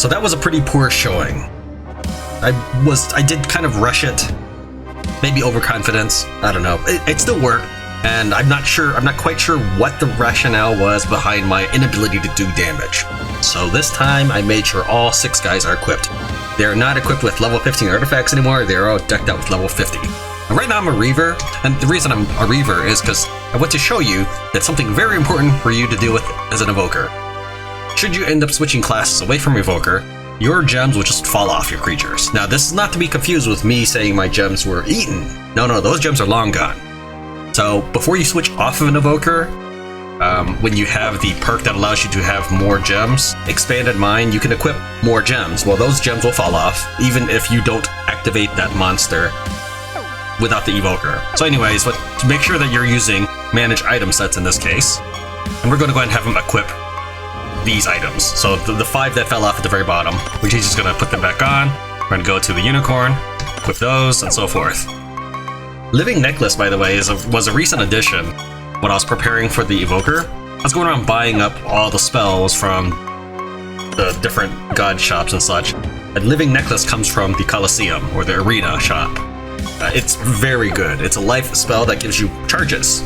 So that was a pretty poor showing. I did kind of rush it. Maybe overconfidence. I don't know. It still worked. And I'm not quite sure what the rationale was behind my inability to do damage. So this time I made sure all 6 guys are equipped. They're not equipped with level 15 artifacts anymore, they're all decked out with level 50. And right now I'm a Reaver, and the reason I'm a Reaver is because I want to show you that something very important for you to deal with as an Evoker. Should you end up switching classes away from Evoker, your gems will just fall off your creatures. Now this is not to be confused with me saying my gems were eaten. No, those gems are long gone. So before you switch off of an Evoker, when you have the perk that allows you to have more gems, Expanded Mind, you can equip more gems. Well, those gems will fall off, even if you don't activate that monster without the Evoker. So anyways, but to make sure that you're using manage item sets in this case, and we're going to go ahead and have him equip these items. So the 5 that fell off at the very bottom, which he's just going to put them back on. We're going to go to the Unicorn, equip those, and so forth. Living Necklace, by the way, was a recent addition. When I was preparing for the Evoker, I was going around buying up all the spells from the different god shops and such. And Living Necklace comes from the Colosseum, or the Arena shop. It's very good. It's a life spell that gives you charges.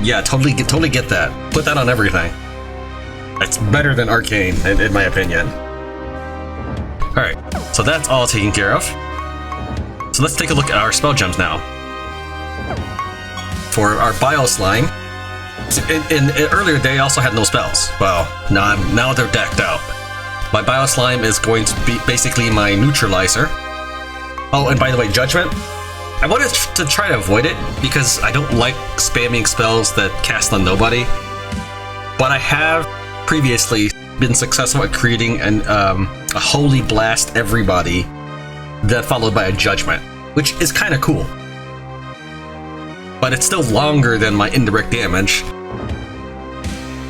Yeah, totally get that. Put that on everything. It's better than Arcane, in my opinion. Alright, so that's all taken care of. So let's take a look at our spell gems now. For our Bio Slime, in earlier they also had no spells. Well, now they're decked out. My Bio Slime is going to be basically my neutralizer. Oh, and by the way, Judgment. I wanted to try to avoid it because I don't like spamming spells that cast on nobody. But I have previously been successful at creating a Holy Blast everybody, that followed by a Judgment, which is kind of cool. But it's still longer than my indirect damage.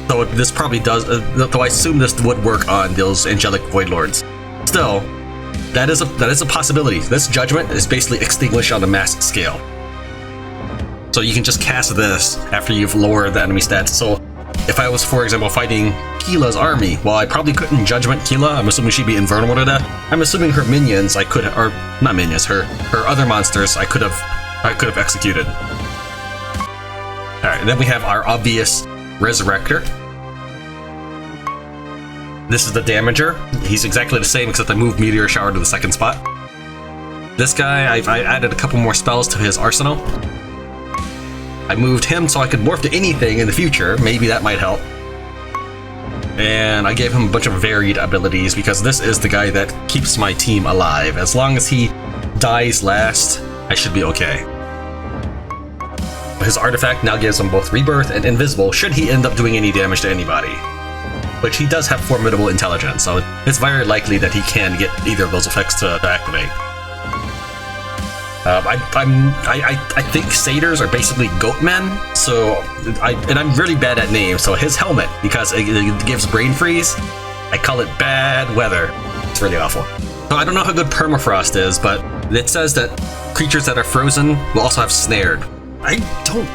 So this probably does, though I assume this would work on those Angelic Void Lords. Still, that is a possibility. This Judgment is basically extinguished on a mass scale. So you can just cast this after you've lowered the enemy stats. So if I was, for example, fighting Keela's army, well, I probably couldn't Judgment Keela. I'm assuming she'd be invulnerable to that. I'm assuming her minions, I could, or not minions, her other monsters, I could have executed. Alright, then we have our obvious Resurrector. This is the Damager. He's exactly the same except I moved Meteor Shower to the second spot. This guy, I added a couple more spells to his arsenal. I moved him so I could morph to anything in the future. Maybe that might help. And I gave him a bunch of varied abilities because this is the guy that keeps my team alive. As long as he dies last, I should be okay. His artifact now gives him both Rebirth and Invisible should he end up doing any damage to anybody. Which he does have Formidable Intelligence, so it's very likely that he can get either of those effects to activate. I think Satyrs are basically goatmen, so I'm really bad at names, so his helmet, because it gives Brain Freeze, I call it Bad Weather. It's really awful. So I don't know how good Permafrost is, but it says that creatures that are frozen will also have Snared. I don't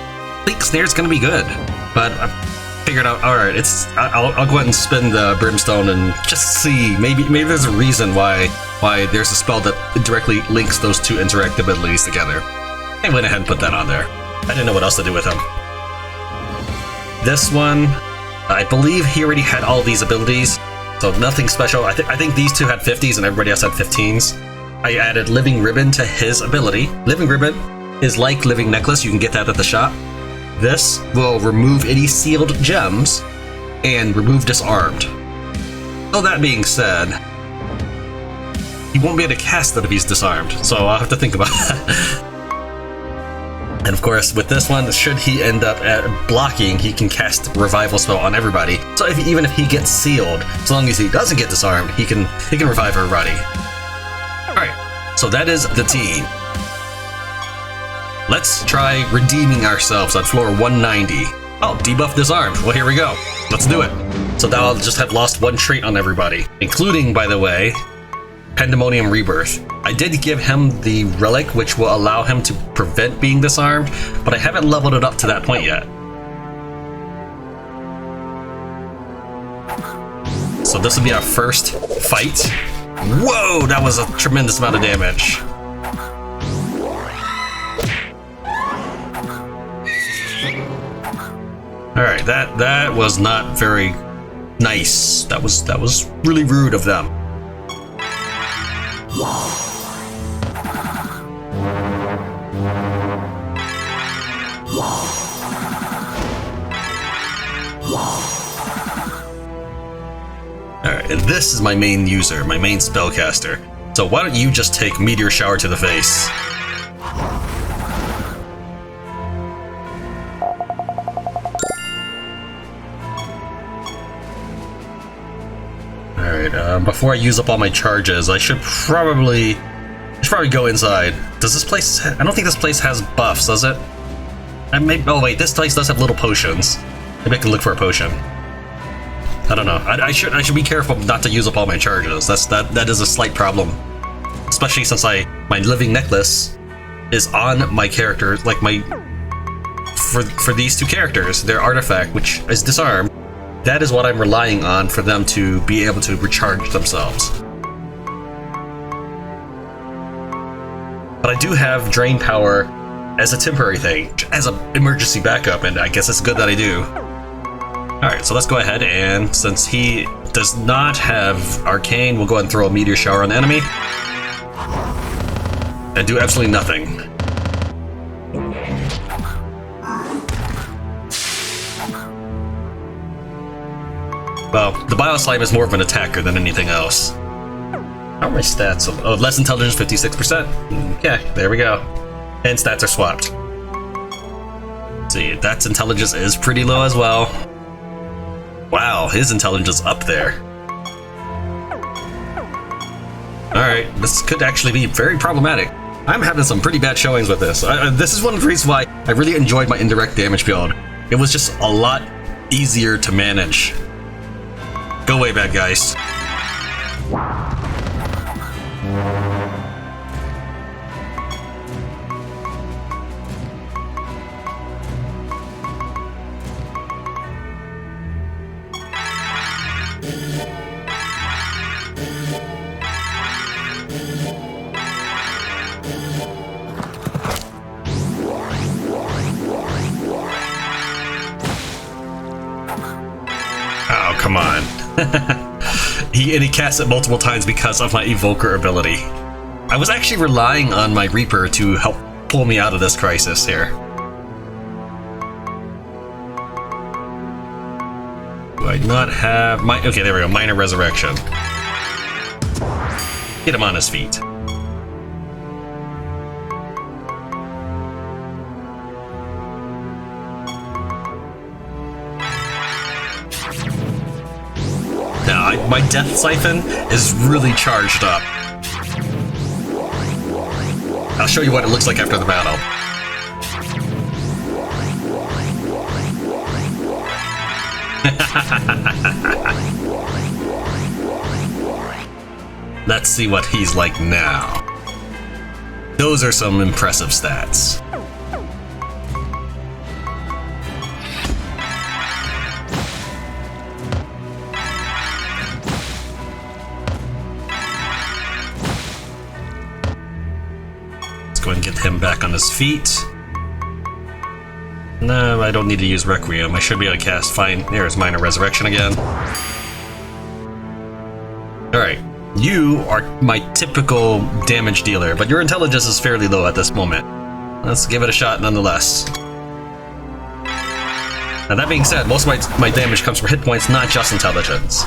think Snare's gonna be good, but I figured out, alright, I'll go ahead and spin the Brimstone and just see, maybe there's a reason why there's a spell that directly links those two interact abilities together. I went ahead and put that on there. I didn't know what else to do with him. This one, I believe he already had all these abilities, so nothing special. I think these two had 50s and everybody else had 15s. I added Living Ribbon to his ability. Living Ribbon is like Living Necklace, you can get that at the shop. This will remove any sealed gems and remove Disarmed. So that being said, he won't be able to cast it if he's disarmed, so I'll have to think about that. And of course, with this one, should he end up at blocking, he can cast Revival spell on everybody. So even if he gets sealed, as long as he doesn't get disarmed, he can revive everybody. Alright, so that is the team. Let's try redeeming ourselves on floor 190. Oh, debuff Disarmed. Well, here we go. Let's do it. So now I'll just have lost one trait on everybody, including, by the way, Pandemonium Rebirth. I did give him the relic, which will allow him to prevent being disarmed, but I haven't leveled it up to that point yet. So this will be our first fight. Whoa, that was a tremendous amount of damage. Alright, that was not very nice. That was really rude of them. Alright, and this is my main user, my main spellcaster. So why don't you just take Meteor Shower to the face? Alright, before I use up all my charges, I should probably go inside. Does this place... I don't think this place has buffs, does it? Oh wait, this place does have little potions. Maybe I can look for a potion. I don't know. I should be careful not to use up all my charges. That is a slight problem, especially since my living necklace is on my character, like for these two characters, their artifact, which is disarmed. That is what I'm relying on for them to be able to recharge themselves. But I do have drain power as a temporary thing, as an emergency backup, and I guess it's good that I do. Alright, so let's go ahead, and since he does not have Arcane, we'll go ahead and throw a Meteor Shower on the enemy. And do absolutely nothing. Well, the Bioslime is more of an attacker than anything else. How are my stats? Oh, less intelligence, 56%. Okay, there we go. And stats are swapped. Let's see, that's intelligence is pretty low as well. Wow, his intelligence is up there. Alright, this could actually be very problematic. I'm having some pretty bad showings with this. This is one of the reasons why I really enjoyed my indirect damage build. It was just a lot easier to manage. Go away, bad guys. Oh, come on. He casts it multiple times because of my Evoker ability. I was actually relying on my Reaper to help pull me out of this crisis here. Do I not have my... Okay, there we go. Minor Resurrection. Get him on his feet. Now, my Death Siphon is really charged up. I'll show you what it looks like after the battle. Let's see what he's like now. Those are some impressive stats. Go and get him back on his feet. No, I don't need to use Requiem. I should be able to cast fine. There's Minor Resurrection again. Alright, you are my typical damage dealer, but your intelligence is fairly low at this moment. Let's give it a shot nonetheless. Now that being said, most of my damage comes from hit points, not just intelligence.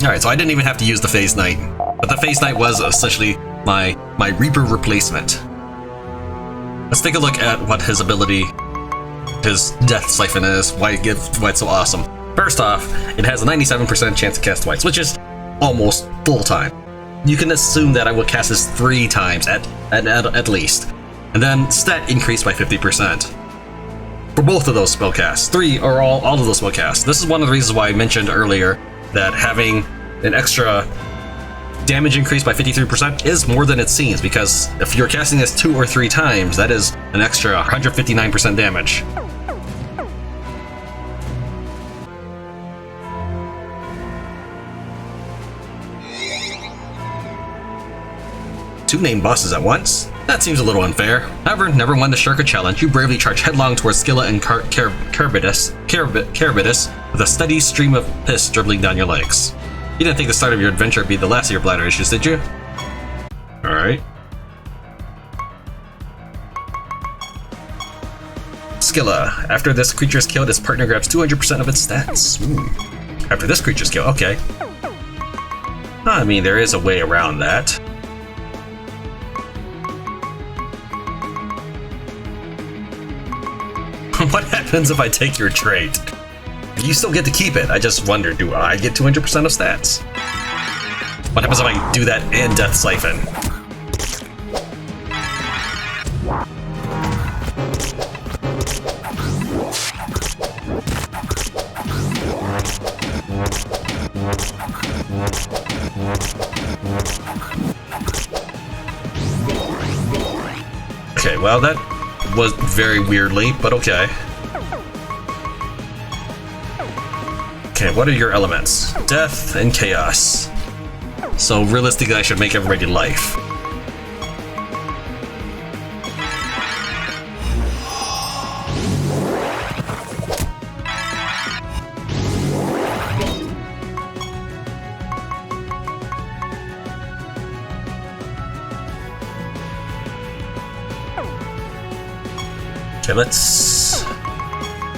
Alright, so I didn't even have to use the Phase Knight, but the Phase Knight was essentially my Reaper replacement. Let's take a look at what his ability, his Death Siphon is, why it's so awesome. First off, it has a 97% chance to cast twice, which is almost full time. You can assume that I will cast this 3 times at least, and then stat increased by 50%. For both of those spellcasts, 3 or all of those spellcasts. This is one of the reasons why I mentioned earlier that having an extra damage increase by 53% is more than it seems, because if you're casting this 2 or 3 times, that is an extra 159% damage. Two named bosses at once? That seems a little unfair. However, never won the Shurka challenge, you bravely charge headlong towards Scylla and Charybdis with a steady stream of piss dribbling down your legs. You didn't think the start of your adventure would be the last of your bladder issues, did you? Alright. Scylla. After this creature is killed, its partner grabs 200% of its stats. Ooh. After this creature's killed, okay. I mean, there is a way around that. What happens if I take your trait? You still get to keep it. I just wonder, do I get 200% of stats? What happens if I do that and Death Siphon? Okay, well that was very weirdly, but okay. Okay, what are your elements? Death and chaos. So realistically, I should make everybody life. Okay, let's...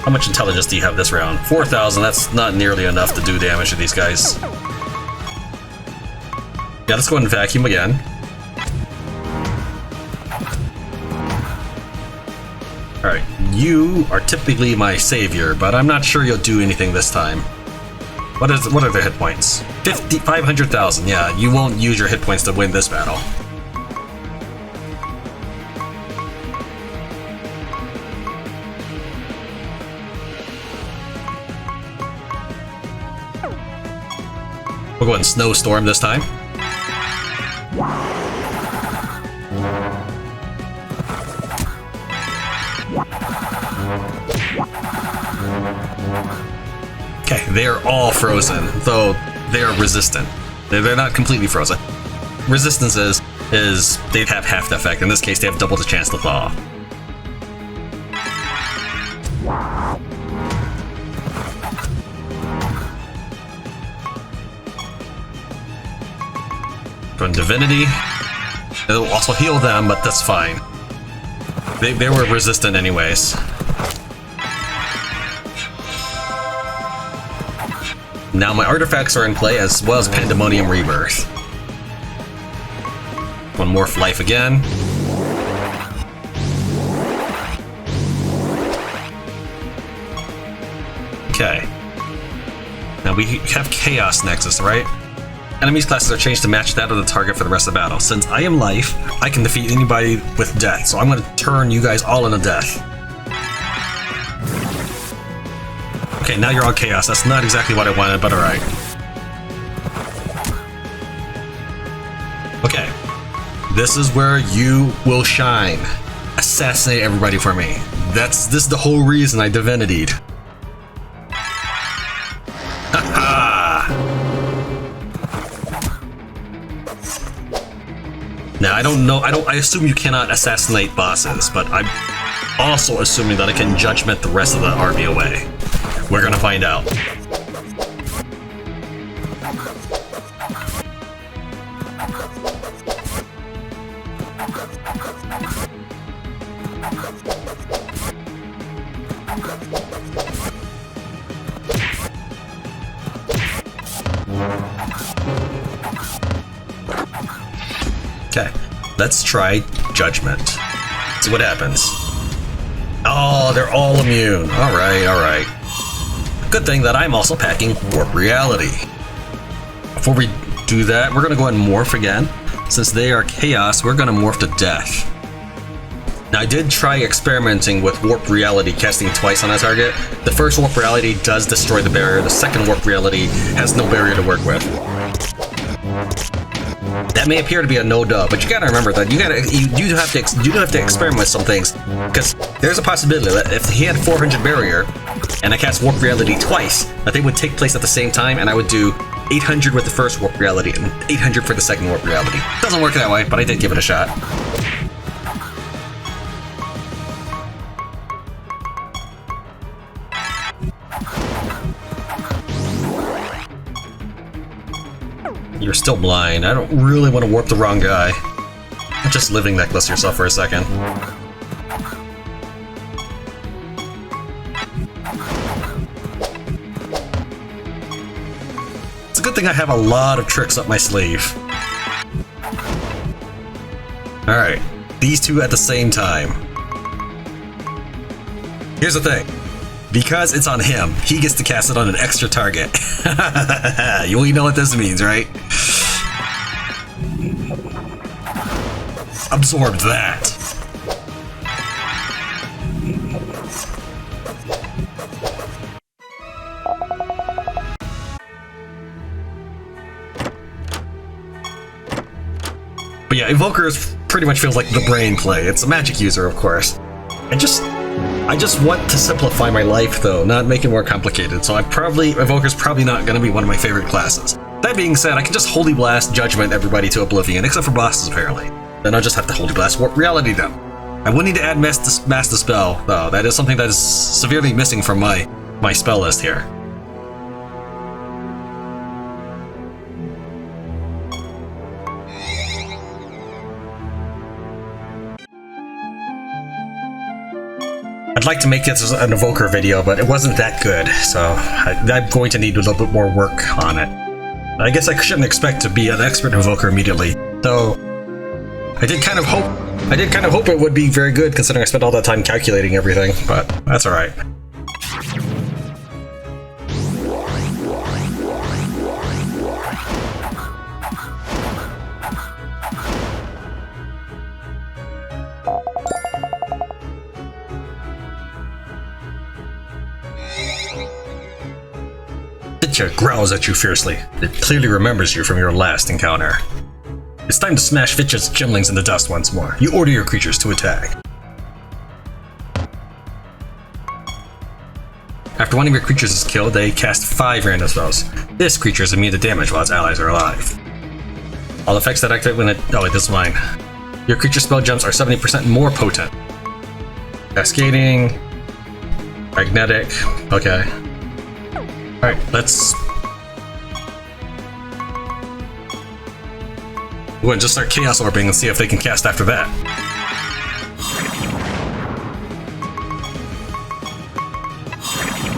How much intelligence do you have this round? 4,000, that's not nearly enough to do damage to these guys. Yeah, let's go ahead and vacuum again. Alright, you are typically my savior, but I'm not sure you'll do anything this time. What are the hit points? 500,000, yeah, you won't use your hit points to win this battle. We'll go ahead and snowstorm this time. Okay, they are all frozen, though they are resistant. They're not completely frozen. Resistance is they have half the effect. In this case, they have double the chance to thaw. From Divinity. It'll also heal them, but that's fine. They were resistant anyways. Now my artifacts are in play, as well as Pandemonium Rebirth. One Morph Life again. Okay. Now we have Chaos Nexus, right? Enemies' classes are changed to match that of the target for the rest of the battle. Since I am life, I can defeat anybody with death, so I'm going to turn you guys all into death. Okay, now you're all chaos. That's not exactly what I wanted, but alright. Okay. This is where you will shine. Assassinate everybody for me. This is the whole reason I divinity'd. Now, I don't know, I assume you cannot assassinate bosses, but I'm also assuming that I can judgment the rest of the army away. We're gonna find out. Okay, let's try Judgment. See what happens. Oh, they're all immune. Alright, alright. Good thing that I'm also packing Warp Reality. Before we do that, we're gonna go ahead and morph again. Since they are chaos, we're gonna morph to death. Now, I did try experimenting with Warp Reality, casting twice on a target. The first Warp Reality does destroy the barrier. The second Warp Reality has no barrier to work with. That may appear to be a no-duh, but you gotta remember that you do have to experiment with some things, because there's a possibility that if he had 400 barrier and I cast Warp Reality twice, that they would take place at the same time, and I would do 800 with the first Warp Reality and 800 for the second Warp Reality. Doesn't work that way, but I did give it a shot. You're still blind. I don't really want to warp the wrong guy. Just living necklace yourself for a second. It's a good thing I have a lot of tricks up my sleeve. Alright, these two at the same time. Here's the thing. Because it's on him, he gets to cast it on an extra target. You know what this means, right? Absorb that. But yeah, Evoker's pretty much feels like the brain play. It's a magic user, of course. I just want to simplify my life, though, not make it more complicated, so Evoker's probably not going to be one of my favorite classes. That being said, I can just Holy Blast Judgment everybody to oblivion, except for bosses, apparently. Then I'll just have to Holy Blast Warp Reality them. I would need to add Mass Dispel, though. That is something that is severely missing from my spell list here. I'd like to make this an Evoker video, but it wasn't that good, so I'm going to need a little bit more work on it. I guess I shouldn't expect to be an expert Evoker immediately, though I did kind of hope it would be very good, considering I spent all that time calculating everything, but that's alright. Vitja growls at you fiercely. It clearly remembers you from your last encounter. It's time to smash Vitja's gymlings in the dust once more. You order your creatures to attack. After one of your creatures is killed, they cast 5 random spells. This creature is immune to damage while its allies are alive. All effects that activate when it... Oh wait, this is mine. Your creature spell jumps are 70% more potent. Cascading... Magnetic... Okay. Alright, let's... We're going to just start Chaos Orbing and see if they can cast after that.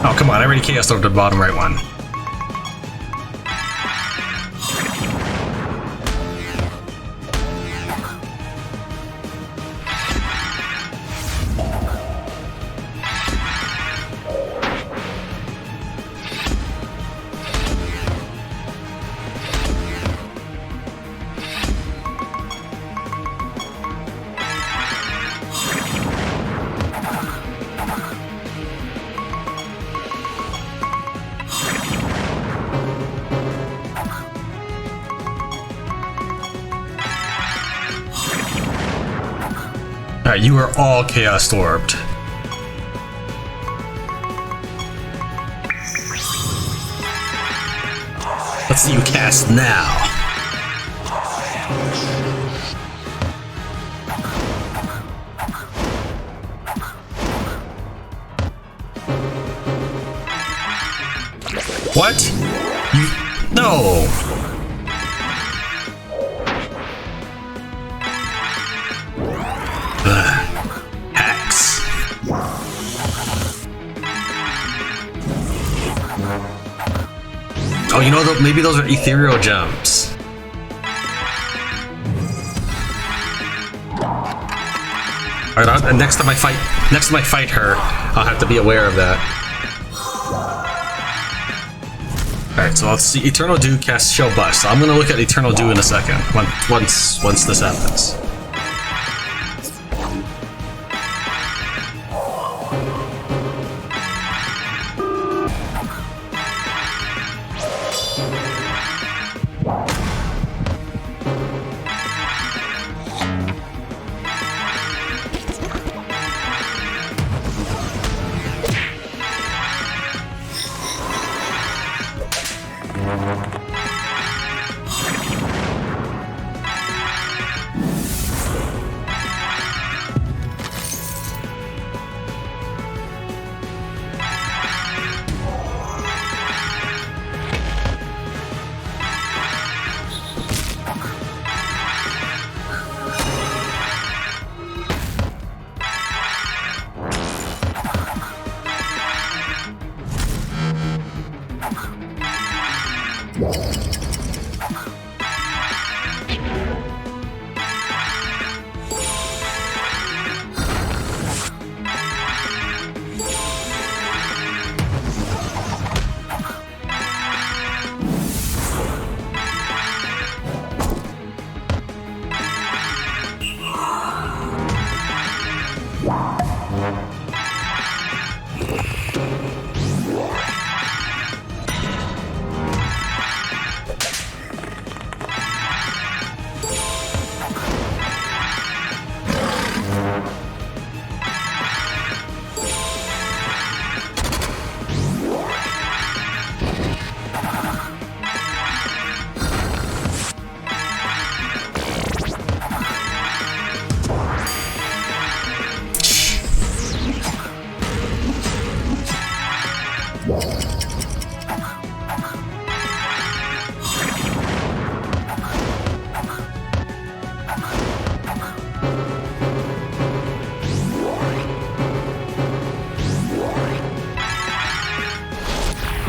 Oh, come on, I already Chaos Orbed the bottom right one. Alright, you are all Chaos Orbed. Let's see you cast now. What? You... No! Hacks. Oh, you know, maybe those are ethereal gems. Alright, and next time I fight her, I'll have to be aware of that. Alright, so let's see. Eternal Dew casts Shell Bust. So I'm gonna look at Eternal Dew in a second. Once this happens.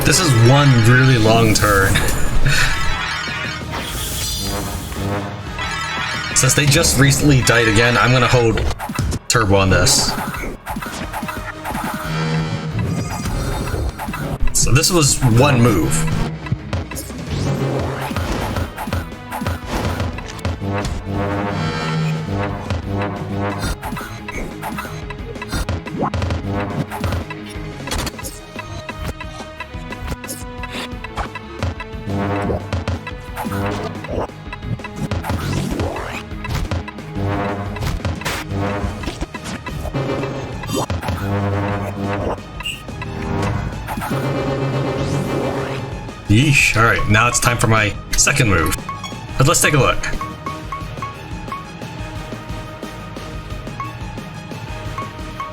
This is one really long turn. Since they just recently died again, I'm gonna hold turbo on this. So this was one move. Yeesh. Alright, now it's time for my second move. But let's take a look.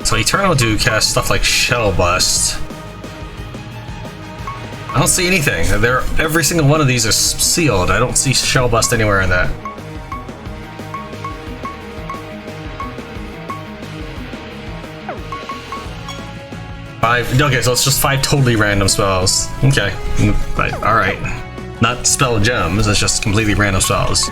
So Eternal do cast stuff like Shell Bust. I don't see anything. Every single one of these is sealed. I don't see Shell Bust anywhere in that. Okay, so it's just 5 totally random spells. Okay, alright. Not spell gems, it's just completely random spells.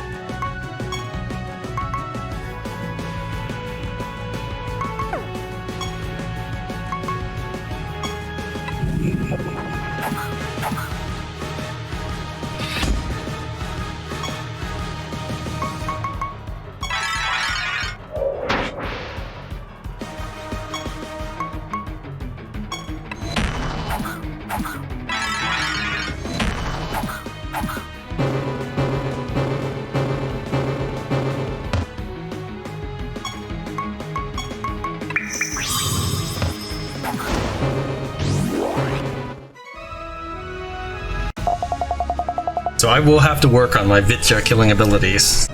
So I will have to work on my Vitja killing abilities.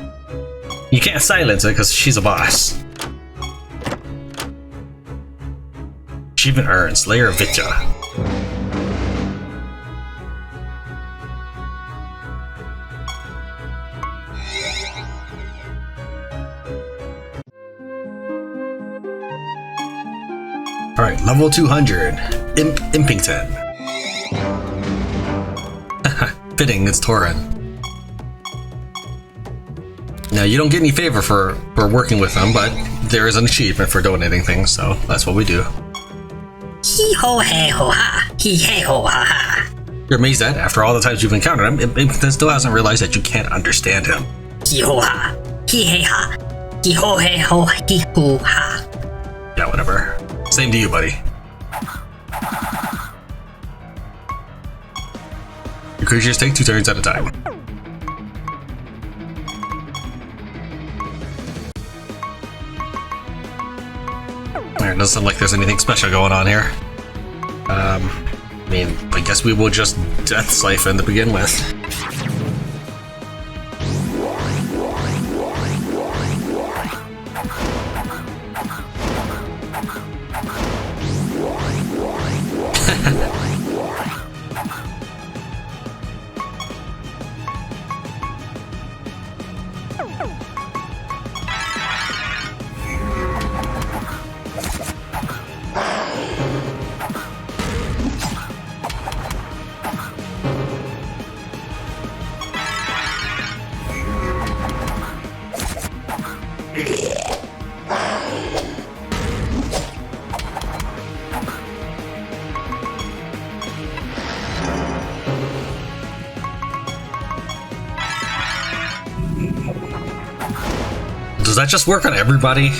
You can't silence it because she's a boss. Achievement earned, Slayer of Vitja. Alright, level 200. Imp Impington. Fitting, it's Tran. Now, you don't get any favor for working with them, but there is an achievement for donating things, so that's what we do. Hee ho hey ho ha, hee hey ho ha ha. You're amazed that, after all the times you've encountered him, Impington still hasn't realized that you can't understand him. Hee ho ha, hee hey ha, hee ho hey ho, hee ho ha. Yeah, whatever. Same to you, buddy. Your creatures take 2 turns at a time. Alright, doesn't sound like there's anything special going on here. I mean, I guess we will just Death Siphon to begin with. Does that just work on everybody?